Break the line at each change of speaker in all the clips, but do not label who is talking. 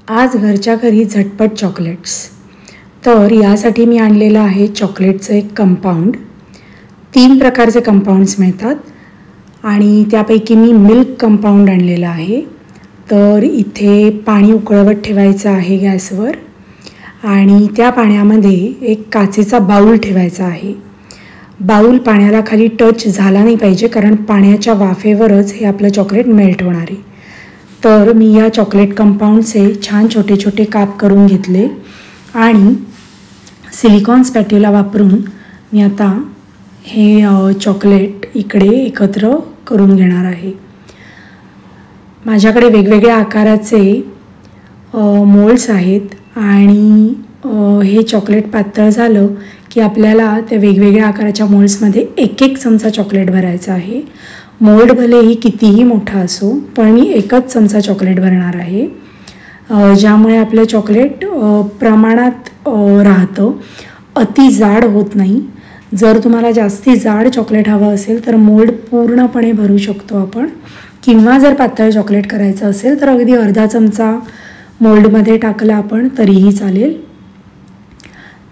आज घरच्या घरी झटपट चॉकलेट्स. तर यासाठी मी आणलेलं आहे चॉकलेटचं एक कंपाऊंड. 3 प्रकारचे कंपाऊंड्स मिळतात आणि त्यापैकी मी मिल्क कंपाऊंड आणलेलं आहे. तर इथे पाणी उकळवत ठेवायचं आहे गॅसवर आणि त्या पाण्यामध्ये एक काचेचा बाऊल ठेवायचा आहे. बाऊल पाण्याला खाली टच झाला नाही पाहिजे, कारण पाण्याच्या वाफेवरच हे आपलं चॉकलेट मेल्ट होणार आहे. तर मी या चॉकलेट कंपाऊंडचे छान छोटे छोटे काप करून घेतले आणि सिलिकॉन स्पॅट्युला वापरून मी आता हे चॉकलेट इकडे एकत्र करून घेणार आहे. माझ्याकडे वेगवेगळ्या आकाराचे मोल्ड्स आहेत आणि हे चॉकलेट पातळ झालं की आपल्याला त्या वेगवेगळ्या आकाराच्या मोल्ड्समध्ये एक चमचा चॉकलेट भरायचं आहे. मोल्ड भलेही कितीही मोठा असो, पण मी 1 चमचा चॉकलेट भरणार आहे, ज्यामुळे आपलं चॉकलेट प्रमाणात राहतं, अति जाड होत नाही. जर तुम्हाला जास्ती जाड चॉकलेट हवं असेल तर मोल्ड पूर्णपणे भरू शकतो आपण, किंवा जर पातळ चॉकलेट करायचं असेल तर अगदी अर्धा चमचा मोल्डमध्ये टाकला आपण तरीही चालेल.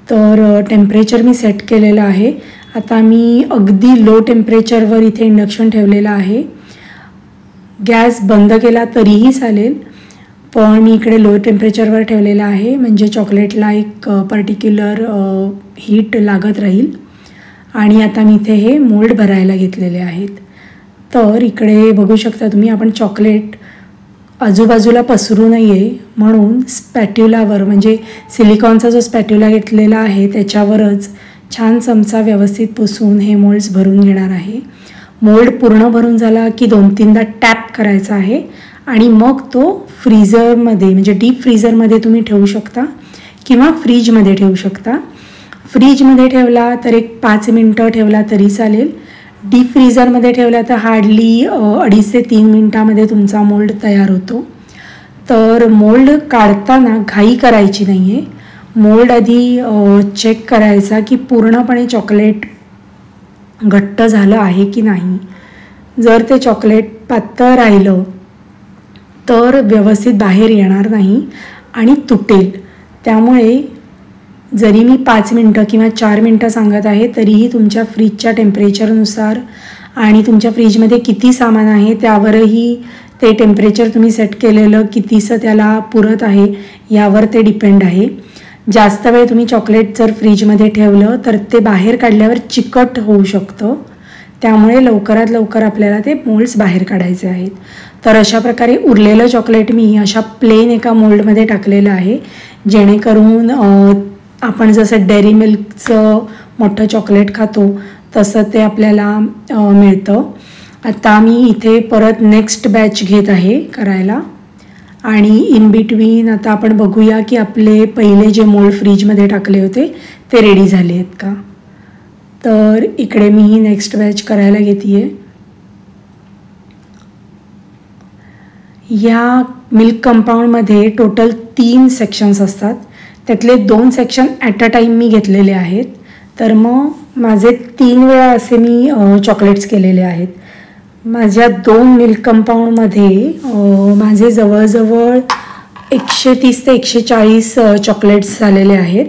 तर टेम्परेचर मी सेट केलेलं आहे. आता मी अगदी लो टेम्परेचरवर इथे इंडक्शन ठेवलेलं आहे. गॅस बंद केला तरीही चालेल, पण मी इकडे लो टेम्परेचरवर ठेवलेलं आहे, म्हणजे चॉकलेटला एक पर्टिक्युलर हीट लागत राहील. आणि आता मी इथे हे मोल्ड भरायला घेतलेले आहेत. तर इकडे बघू शकता तुम्ही, आपण चॉकलेट आजूबाजूला पसरू नये म्हणून स्पॅट्युलावर, म्हणजे सिलिकॉनचा जो स्पॅट्युला घेतलेला आहे त्याच्यावरच छान चमचा व्यवस्थित पुसून हे मोल्ड्स भरून घेणार आहे. मोल्ड पूर्ण भरून झाला की 2-3दा टॅप करायचा आहे आणि मग तो फ्रीझरमध्ये, म्हणजे डीप फ्रीझरमध्ये तुम्ही ठेवू शकता किंवा फ्रीजमध्ये ठेवू शकता. फ्रीजमध्ये ठेवला तर एक 5 मिनटं ठेवला तरी चालेल. डीप फ्रीझरमध्ये ठेवला तर हार्डली 2.5 ते 3 मिनटामध्ये तुमचा मोल्ड तयार होतो. तर मोल्ड काढताना घाई करायची नाही आहे. मोल्ड आधी चेक करायचा की पूर्णपणे चॉकलेट घट्ट झालं आहे की नाही. जर ते चॉकलेट पातळ राहिलं तर व्यवस्थित बाहेर येणार नाही आणि तुटेल. त्यामुळे जरी मी 5 मिनटं किंवा 4 मिनटं सांगत आहे तरीही तुमच्या फ्रीजच्या टेम्परेचरनुसार आणि तुमच्या फ्रीजमध्ये किती सामान आहे त्यावरही ते टेम्परेचर तुम्ही सेट केलेलं कितीसं त्याला पुरत आहे यावर ते डिपेंड आहे. जास्त वेळ तुम्ही चॉकलेट जर फ्रीजमध्ये ठेवलं तर ते बाहेर काढल्यावर चिकट होऊ शकतं. त्यामुळे लवकरात लवकर आपल्याला ते मोल्ड्स बाहेर काढायचे आहेत. तर अशा प्रकारे उरलेलं चॉकलेट मी अशा प्लेन एका मोल्डमध्ये टाकलेलं आहे, जेणेकरून आपण जसं डेअरी मिल्कचं मोठं चॉकलेट खातो तसं ते आपल्याला मिळतं. आता मी इथे परत नेक्स्ट बॅच घेत आहे करायला आणि इन बिटवीन आता आपण बघूया की आपले पहिले जे मोल्ड फ्रीजमध्ये टाकले होते ते रेडी झाले आहेत का. तर इकडे मी ही नेक्स्ट बॅच करायला घेते आहे. या मिल्क कंपाऊंडमध्ये टोटल 3 सेक्शन्स असतात, त्यातले 2 सेक्शन ॲट अ टाईम मी घेतलेले आहेत. तर मग माझे 3 वेळा असे मी चॉकलेट्स केलेले आहेत. माझ्या 2 मिल्क कंपाऊंडमध्ये माझे जवळजवळ 130 ते 140 चॉकलेट्स झालेले आहेत.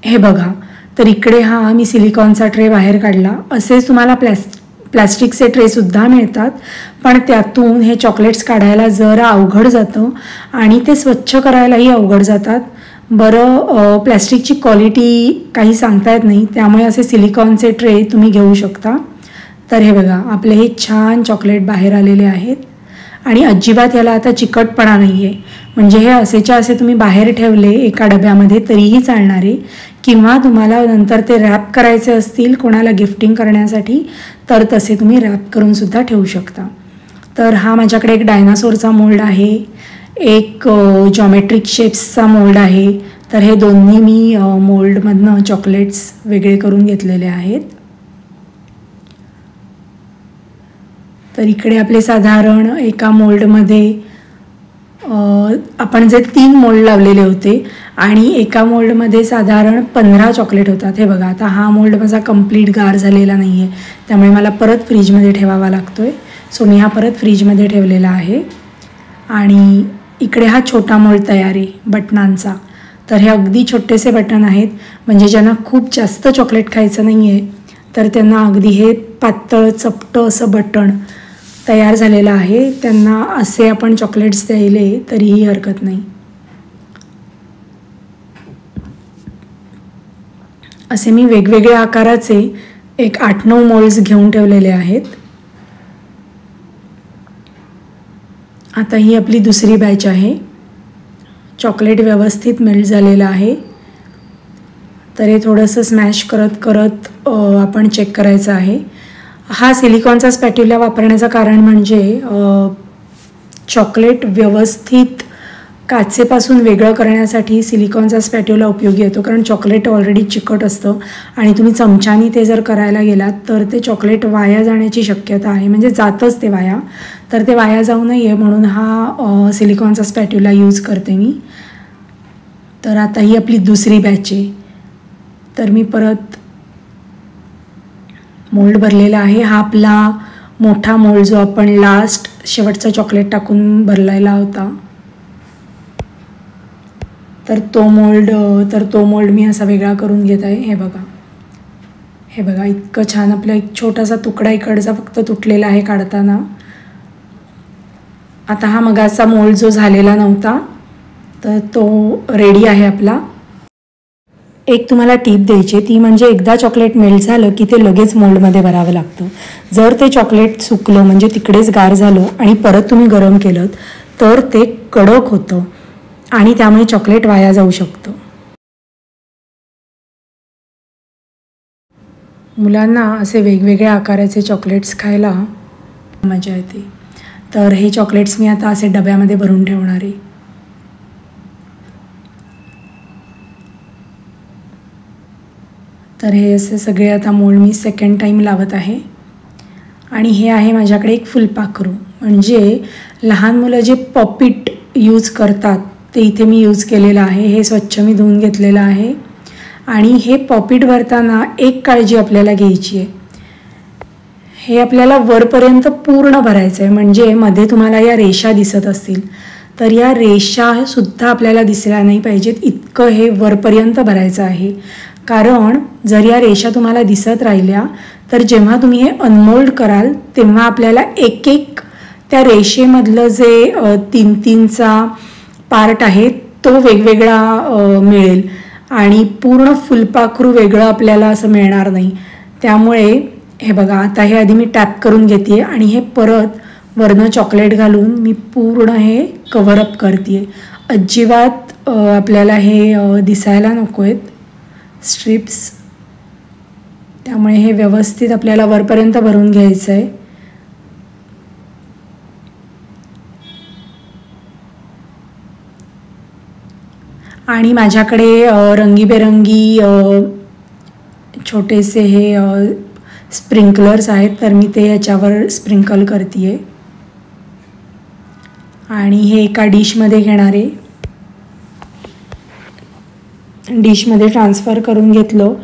हे बघा, तर इकडे हा मी सिलिकॉनचा ट्रे बाहेर काढला. असेच तुम्हाला प्लॅस्टिकचे ट्रेसुद्धा मिळतात, पण त्यातून हे चॉकलेट्स काढायला जरा अवघड जातं आणि ते स्वच्छ करायलाही अवघड जातात. बरं, प्लॅस्टिकची क्वालिटी काही सांगता येत नाही, त्यामुळे असे सिलिकॉनचे ट्रे तुम्ही घेऊ शकता. तर हे बघा, आपले हे छान चॉकलेट बाहेर आलेले आहेत आणि अजिबात याला आता चिकटपणा नाही आहे. म्हणजे हे असेच्या असे तुम्ही बाहेर ठेवले एका डब्यामध्ये तरीही चालणार आहे, किंवा तुम्हाला नंतर ते रॅप करायचे असतील कोणाला गिफ्टिंग करण्यासाठी तर तसे तुम्ही रॅप करूनसुद्धा ठेवू शकता. तर हा माझ्याकडे एक डायनासोरचा मोल्ड आहे, एक जॉमेट्रिक शेप्सचा मोल्ड आहे. तर हे दोन्ही मी मोल्डमधनं चॉकलेट्स वेगळे करून घेतलेले आहेत. तर इकडे आपले साधारण एका मोल्डमध्ये आपण जे 3 मोल्ड लावलेले होते आणि एका मोल्डमध्ये साधारण 15 चॉकलेट होतात. हे बघा, आता हा मोल्ड माझा कंप्लीट गार झालेला नाही आहे, त्यामुळे मला परत फ्रीजमध्ये ठेवावा लागतो आहे. सो मी हा परत फ्रीजमध्ये ठेवलेला आहे आणि इकडे हा छोटा मोल्ड तयार आहे बटनांचा. तर हे अगदी छोटेसे बटन आहेत, म्हणजे ज्यांना खूप जास्त चॉकलेट खायचं नाही आहे तर त्यांना अगदी हे पातळ चपटं असं बटन तयार झालेलं आहे. त्यांना असे आपण चॉकलेट्स द्यायले तरीही हरकत नाही. असे मी वेगवेगळ्या आकाराचे एक 8-9 मोल्ड्स घेऊन ठेवलेले आहेत. आता ही आपली दुसरी बॅच आहे. चॉकलेट व्यवस्थित मेल्ट झालेलं आहे. तर हे थोडंसं स्मॅश करत करत आपण चेक करायचं आहे. हा सिलिकॉनचा स्पॅट्युला वापरण्याचं कारण म्हणजे चॉकलेट व्यवस्थित काचेपासून वेगळं करण्यासाठी सिलिकॉनचा स्पॅट्युला उपयोगी येतो. कारण चॉकलेट ऑलरेडी चिकट असतं आणि तुम्ही चमच्यानी ते जर करायला गेलात तर ते चॉकलेट वाया जाण्याची शक्यता आहे, म्हणजे जातच ते वाया. तर ते वाया जाऊ नये म्हणून हा सिलिकॉनचा स्पॅट्युला यूज करते मी. तर आता ही आपली दुसरी बॅच आहे. तर मी परत मोल्ड भरलेला आहे. हा आपला मोठा मोल्ड जो आपण लास्ट शेवटचा चॉकलेट टाकून भरलेला होता, तर तो मोल्ड मी असा वेगळा करून घेत आहे. हे बघा इतकं छान. आपला एक छोटासा तुकडा इकडचा फक्त तुटलेला आहे काढताना. आता हा मगाचा मोल्ड जो झालेला नव्हता तर तो रेडी आहे आपला. एक तुम्हाला टीप द्यायची ती म्हणजे एकदा चॉकलेट मेल्ट झालं की ते लगेच मोल्डमध्ये भरावं लागतं. जर ते चॉकलेट सुकलं म्हणजे तिकडेच गार झालं आणि परत तुम्ही गरम केलं तर ते कडक होतं आणि त्यामुळे चॉकलेट वाया जाऊ शकतं. मुलांना असे वेगवेगळ्या आकाराचे चॉकलेट्स खायला मजा येते. तर हे चॉकलेट्स मी आता असे डब्यामध्ये भरून ठेवणार आहे. तर हे असे सगळे आता मोल्ड मी सेकंड टाईम लावत आहे. आणि हे आहे माझ्याकडे एक फुलपाखरू, म्हणजे लहान मुलं जे पॉपिट यूज करतात ते इथे मी यूज केलेलं आहे. हे स्वच्छ मी धुवून घेतलेलं आहे. आणि हे पॉपिट भरताना एक काळजी आपल्याला घ्यायची आहे. हे आपल्याला वरपर्यंत पूर्ण भरायचं आहे, म्हणजे मध्ये तुम्हाला या रेषा दिसत असतील तर या रेषासुद्धा आपल्याला दिसल्या नाही पाहिजेत, इतकं हे वरपर्यंत भरायचं आहे. कारण जर या रेषा तुम्हाला दिसत राहिल्या तर जेव्हा तुम्ही हे अनमोल्ड कराल तेव्हा आपल्याला एक एक त्या रेषेमधलं जे 3-3चा पार्ट आहे तो वेगवेगळा मिळेल आणि पूर्ण फुलपाखरू वेगळं आपल्याला असं मिळणार नाही. त्यामुळे हे बघा आता हे आधी मी टॅप करून घेते आणि हे परत वरनं चॉकलेट घालून मी पूर्ण हे कव्हरअप करते. अजिबात आपल्याला हे दिसायला नको आहेत स्ट्रिप्स, त्यामुळे हे व्यवस्थित आपल्याला वरपर्यंत भरून घ्यायचं आहे. आणि माझ्याकडे रंगीबेरंगी छोटेसे हे स्प्रिंकलर्स आहेत, तर मी ते याच्यावर स्प्रिंकल करते आहे. आणि हे एका डिशमध्ये घेणार आहे. डिशमध्ये ट्रान्सफर करून घेतलं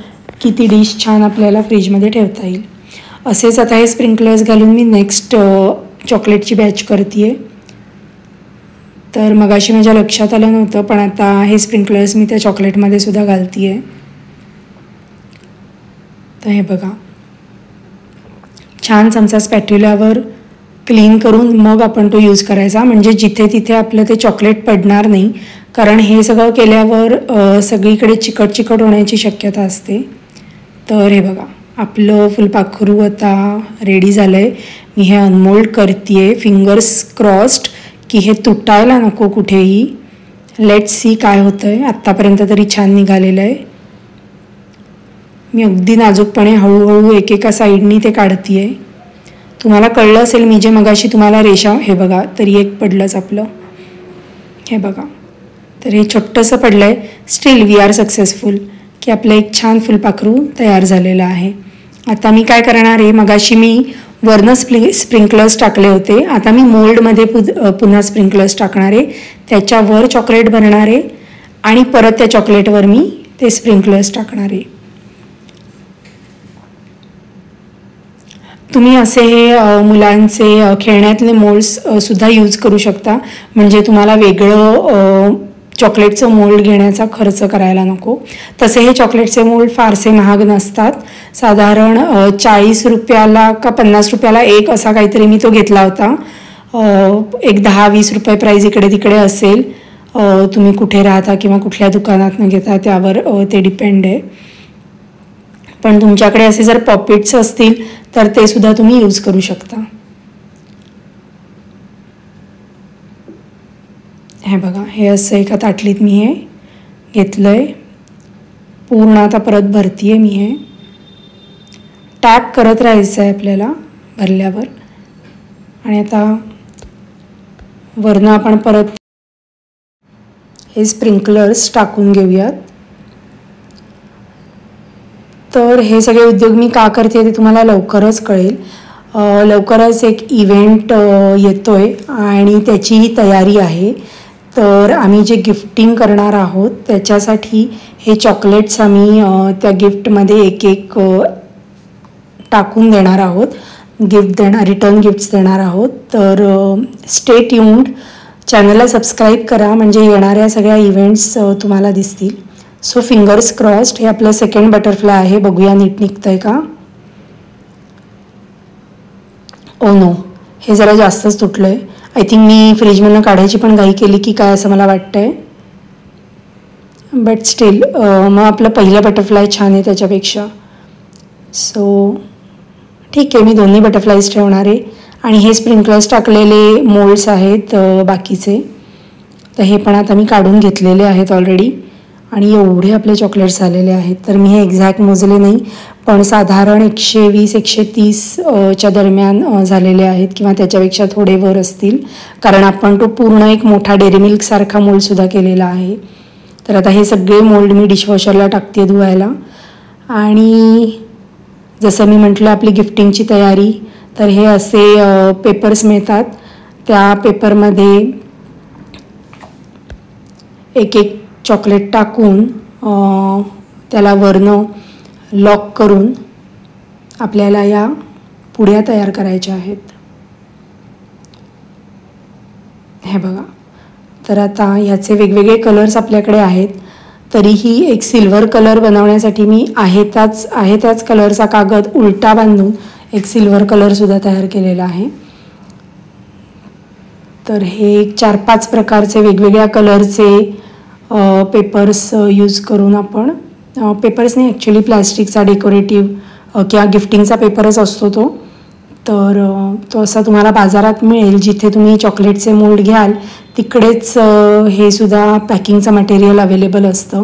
की ती डिश छान आपल्याला फ्रीजमध्ये ठेवता येईल. असेच आता हे स्प्रिंकलर्स घालून मी नेक्स्ट चॉकलेटची बॅच करते आहे. तर मगाशी माझ्या लक्षात आलं नव्हतं, पण आता हे स्प्रिंकलर्स मी त्या चॉकलेटमध्ये सुद्धा घालते आहे. तर हे बघा छान चमचा स्पॅट्युलावर क्लीन करून मग आपण तो यूज करायचा, म्हणजे जिथे तिथे आपलं ते चॉकलेट पडणार नाही. कारण हे सगळं केल्यावर सगळीकडे चिकट चिकट होण्याची शक्यता असते. तर हे बघा आपलं फुलपाखरू आता रेडी झालं आहे. मी हे अनमोल्ड करते आहे, फिंगर्स क्रॉस्ड की हे तुटायला नको कुठेही. लेट्स सी काय होतं आहे. आत्तापर्यंत तरी छान निघालेलं आहे. मी अगदी नाजूकपणे हळूहळू एकेका साईडनी ते काढते आहे. तुम्हाला कळलं असेल मी जे मगाशी तुम्हाला रेषा, हे बघा तरी एक पडलंच आपलं. हे बघा तर हे छोटंसं पडलं आहे. स्टील वी आर सक्सेसफुल की आपलं एक छान फुलपाखरू तयार झालेलं आहे. आता मी काय करणार आहे, मगाशी मी वरनं स्प्रिंकलर्स टाकले होते, आता मी मोल्डमध्ये पुन्हा स्प्रिंकलर्स टाकणार आहे. त्याच्यावर चॉकलेट भरणार आहे आणि परत त्या चॉकलेटवर मी ते स्प्रिंकलर्स टाकणार आहे. तुम्ही असे हे मुलांचे खेळण्यातले मोल्ड्स सुद्धा यूज करू शकता, म्हणजे तुम्हाला वेगळं चॉकलेटचं मोल्ड घेण्याचा खर्च करायला नको. तसे हे चॉकलेटचे मोल्ड फारसे महाग नसतात. साधारण 40 रुपयाला का 50 रुपयाला एक असा काहीतरी मी तो घेतला होता. एक 10-20 रुपये प्राईज इकडे तिकडे असेल. तुम्ही कुठे राहता किंवा कुठल्या दुकानातनं घेता त्यावर ते डिपेंड आहे. पण तुमच्याकडे असे जर पॉकेट्स असतील तर ते सुद्धा तुम्ही यूज करू शकता. हे बघा, हे असं एका ताटलीत मी हे घेतलं आहे. पूर्ण आता परत भरती आहे मी. हे टॅप करत राहायचं आहे आपल्याला भरल्यावर. आणि आता वरनं आपण परत हे स्प्रिंकलर्स टाकून घेऊयात. तर हे सगळे उद्योग मी का करते ते तुम्हाला लवकरच कळेल. लवकरच एक इव्हेंट येतोय आणि त्याचीही तयारी आहे. तर आम्ही जे गिफ्टिंग करणार आहोत त्याच्यासाठी हे चॉकलेट्स आम्ही त्या गिफ्टमध्ये एक एक टाकून देणार आहोत. रिटर्न गिफ्ट्स देणार आहोत. तर स्टे ट्यून्ड. चॅनलला सबस्क्राईब करा म्हणजे येणाऱ्या सगळ्या इव्हेंट्स तुम्हाला दिसतील. So fingers crossed. हे आपलं सेकंड बटरफ्लाय आहे. बघूया नीट निघतंय का. ओ नो, हे जरा जास्तच तुटलं आहे. आय थिंक मी फ्रीजमधनं काढायची पण घाई केली की काय असं मला वाटतं आहे. बट स्टील मग आपलं पहिलं बटरफ्लाय छान आहे त्याच्यापेक्षा. सो ठीक आहे, मी दोन्ही बटरफ्लाईज ठेवणार आहे. आणि हे स्प्रिंकलर्स टाकलेले मोल्ड्स आहेत बाकीचे. तर हे पण आता मी काढून घेतलेले आहेत ऑलरेडी. आणि एवढे आपले चॉकलेट्स झालेले आहेत. तर मी हे एक्झॅक्ट मोजले नाही, पण साधारण 120-130 च्या दरम्यान झालेले आहेत किंवा त्याच्यापेक्षा थोडे वर असतील. कारण आपण तो पूर्ण एक मोठा डेअरी मिल्कसारखा मोल्डसुद्धा केलेला आहे. तर आता हे सगळे मोल्ड मी डिशवॉशरला टाकते धुवायला. आणि जसं मी म्हटलं आपली गिफ्टिंगची तयारी. तर हे असे पेपर्स मिळतात. त्या पेपरमध्ये एक एक चॉकलेट टाकून त्याला वरनं लॉक करून आपल्याला या पुड्या तयार करायच्या आहेत. हे बघा. तर आता ह्याचे वेगवेगळे कलर्स आपल्याकडे आहेत. तरीही एक सिल्वर कलर बनवण्यासाठी मी आहे त्याच कलरचा कागद उलटा बांधून एक सिल्वर कलरसुद्धा तयार केलेला आहे. तर हे 4-5 प्रकारचे वेगवेगळ्या कलरचे पेपर्स यूज करून आपण पेपर्स नाही ॲक्च्युली प्लॅस्टिकचा डेकोरेटिव्ह किंवा गिफ्टिंगचा पेपरच असतो तो. तर तो असा तुम्हाला बाजारात मिळेल. जिथे तुम्ही चॉकलेटचे मोल्ड घ्याल तिकडेच हे सुद्धा पॅकिंगचं मटेरियल अवेलेबल असतं.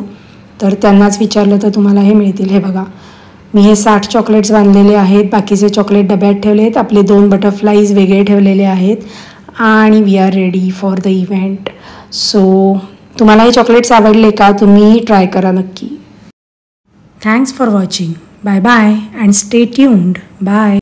तर त्यांनाच विचारलं तर तुम्हाला हे मिळतील. हे बघा, मी हे 60 चॉकलेट्स बांधलेले आहेत. बाकीचे चॉकलेट डब्यात ठेवले आहेत. आपले 2 बटरफ्लाईज वेगळे ठेवलेले आहेत. आणि we are ready for the event. So तुम्हाला हे चॉकलेट्स आवडले का? तुम्ही ट्राय करा नक्की. Thanks for watching. Bye bye and stay tuned. Bye.